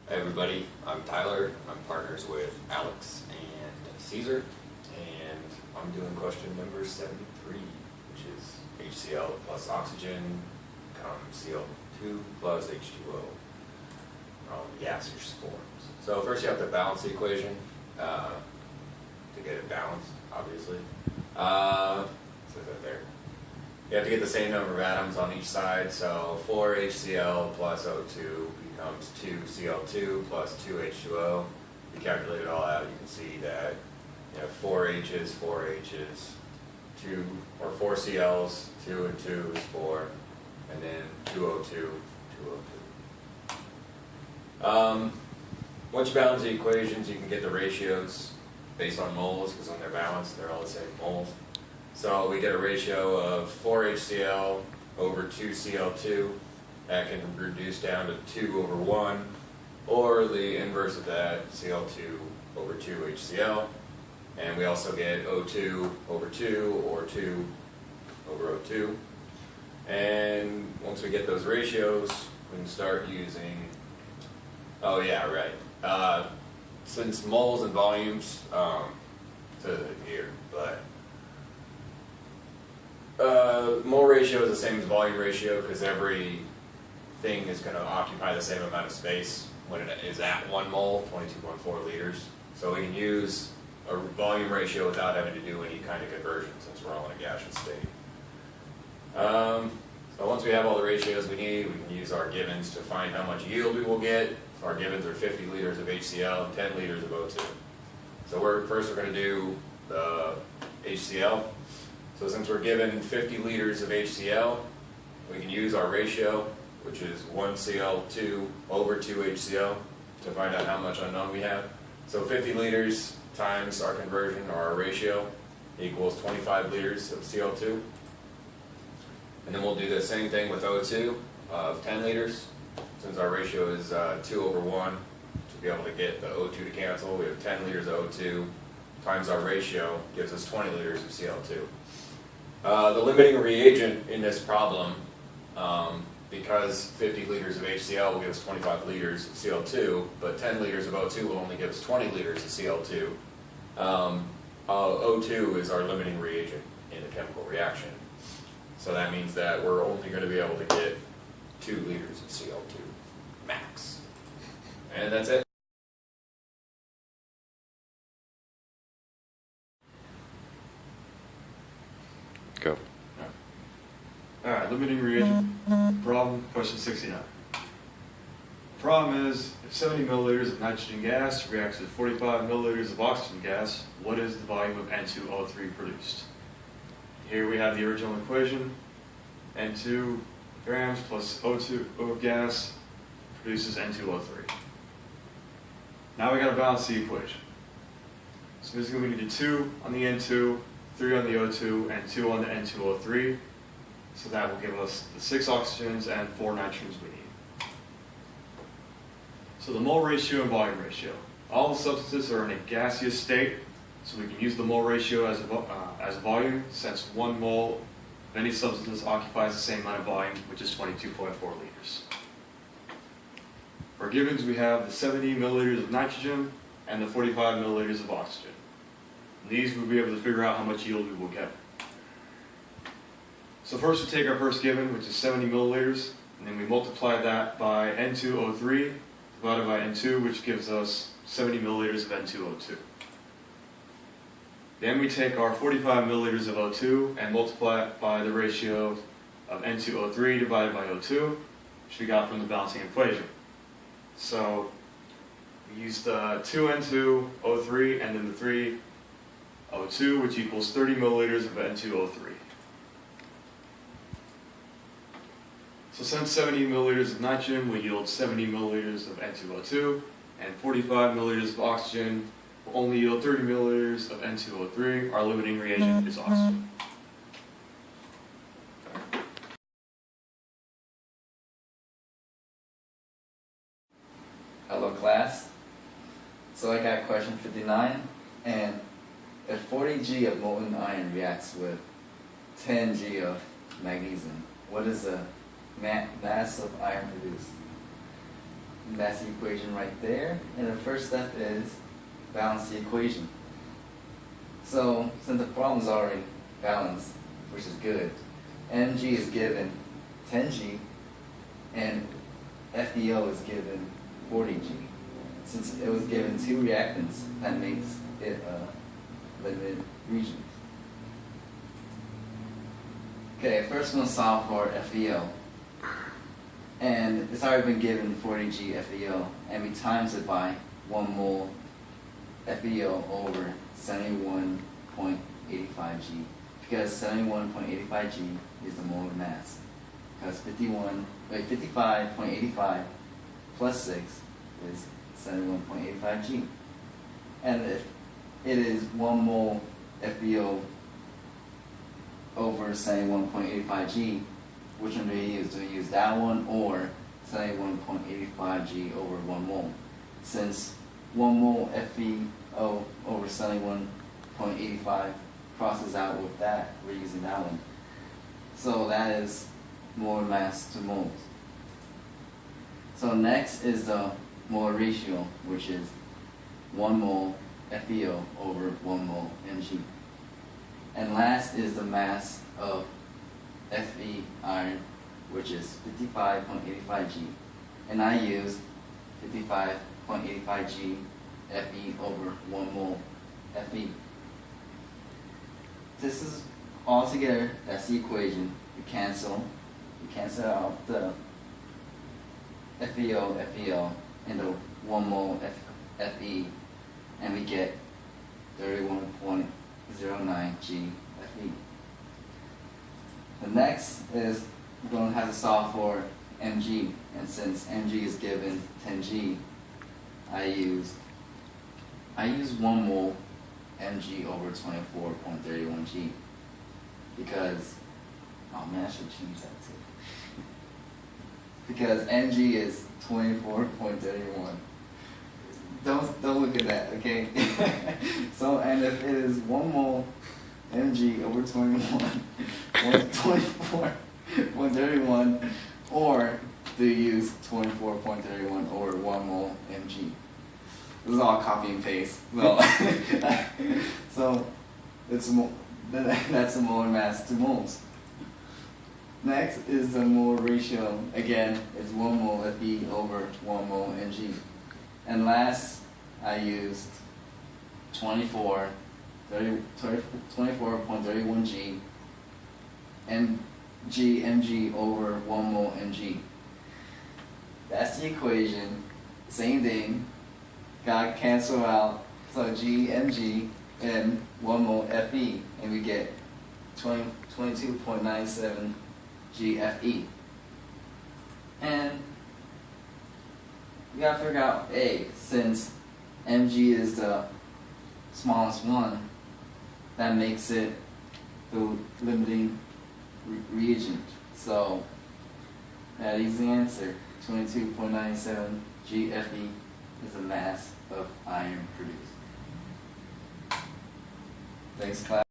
Hey everybody, I'm Tyler. I'm partners with Alex and Caesar, and I'm doing question number 73, which is HCl plus oxygen becomes CO2 plus H2O from gaseous forms. So first you have to balance the equation to get it balanced, obviously. Says that there. You have to get the same number of atoms on each side, so 4HCl plus O2 becomes 2Cl2 plus 2H2O. If you calculate it all out, you can see that you have 4 H's, 4 H's, 2 or 4 Cl's, 2 and 2 is 4, and then 2O2, 2O2. Once you balance the equations, you can get the ratios based on moles, because when they're balanced, they're all the same moles. So we get a ratio of 4HCl over 2Cl2. That can reduce down to 2 over 1, or the inverse of that, Cl2 over 2HCl. And we also get O2 over 2, or 2 over O2. And once we get those ratios, we can start using, oh yeah, right. Since moles and volumes, to here, but mole ratio is the same as volume ratio because every thing is going to occupy the same amount of space when it is at 1 mole, 22.4 liters. So we can use a volume ratio without having to do any kind of conversion since we're all in a gaseous state. So once we have all the ratios we need, we can use our givens to find how much yield we will get. So our givens are 50 liters of HCl and 10 liters of O2. So first we're going to do the HCl. So since we're given 50 liters of HCl, we can use our ratio, which is 1Cl2 over 2HCl, to find out how much unknown we have. So 50 liters times our conversion, or our ratio, equals 25 liters of Cl2. And then we'll do the same thing with O2 of 10 liters. Since our ratio is 2 over 1, to be able to get the O2 to cancel, we have 10 liters of O2 times our ratio gives us 20 liters of Cl2. The limiting reagent in this problem, because 50 liters of HCl will give us 25 liters of Cl2, but 10 liters of O2 will only give us 20 liters of Cl2. O2 is our limiting reagent in the chemical reaction. So that means that we're only going to be able to get 2 liters of Cl2 max. And that's it. Go. Alright, limiting reagent. Problem, question 69. The problem is, if 70 milliliters of nitrogen gas reacts with 45 milliliters of oxygen gas, what is the volume of N2O3 produced? Here we have the original equation. N2 grams plus O2 of gas produces N2O3. Now we got to balance the equation. So basically we need 2 on the N2, 3 on the O2, and 2 on the N2O3. So that will give us the 6 oxygens and 4 nitrogens we need. So the mole ratio and volume ratio. All the substances are in a gaseous state, so we can use the mole ratio as volume, since 1 mole of any substance occupies the same amount of volume, which is 22.4 liters. For givens, we have the 70 milliliters of nitrogen and the 45 milliliters of oxygen. And these we'll be able to figure out how much yield we will get. So first we take our first given, which is 70 milliliters, and then we multiply that by N2O3 divided by N2, which gives us 70 milliliters of N2O2. Then we take our 45 milliliters of O2 and multiply it by the ratio of N2O3 divided by O2, which we got from the balancing equation. So we use the 2N2O3 and then the 3O2, which equals 30 milliliters of N2O3. So since 70 milliliters of nitrogen will yield 70 milliliters of N2O2, and 45 milliliters of oxygen will only yield 30 milliliters of N2O3, our limiting reagent is oxygen. Hello class. So I got question 59, and if 40 G of molten iron reacts with 10 G of magnesium, what is the mass of iron produced? And that's the equation right there. And the first step is balance the equation. So since the problem is already balanced, which is good, Mg is given 10G and FeO is given 40G. Since it was given two reactants, that makes it a limited region. Okay, first we're going to solve for FeO. And it's already been given 40G FeO, and we times it by 1 mole FeO over 71.85G, because 71.85G is the molar mass. Because 55.85 plus 6 is 71.85G. And if it is 1 mole FeO over 71.85G, which one do we use? Do we use that one or 71.85G over 1 mole? Since 1 mole FeO over 71.85 crosses out with that, we're using that one. So that is molar mass to moles. So next is the molar ratio, which is 1 mole FeO over 1 mole Mg. And last is the mass of Fe iron, which is 55.85G. And I use 55.85G Fe over 1 mole Fe. This is all together, that's the equation. We cancel out the FeO, and the 1 mole Fe, and we get 31.09G Fe. The next is we're going to have to solve for Mg, and since Mg is given 10G, I use 1 mole Mg over 24.31G, because, oh man, I should change that too. Because Mg is 24.31. Don't look at that, okay? So, and if it is 1 mole Mg over 24.31, or do you use 24.31 over 1 mole Mg? This is all copy and paste. So, so that's the molar mass to moles. Next is the molar ratio. Again, it's 1 mole Fe over 1 mole Mg. And last, I used 24.31G Mg over 1 mole Mg. That's the equation. Same thing. Gotta cancel out. So G Mg and 1 mole Fe, and we get 22.97 GFE. And we gotta figure out A, since Mg is the smallest one, that makes it the limiting reagent. So that is the answer. 22.97 GFE is the mass of iron produced. Thanks, class.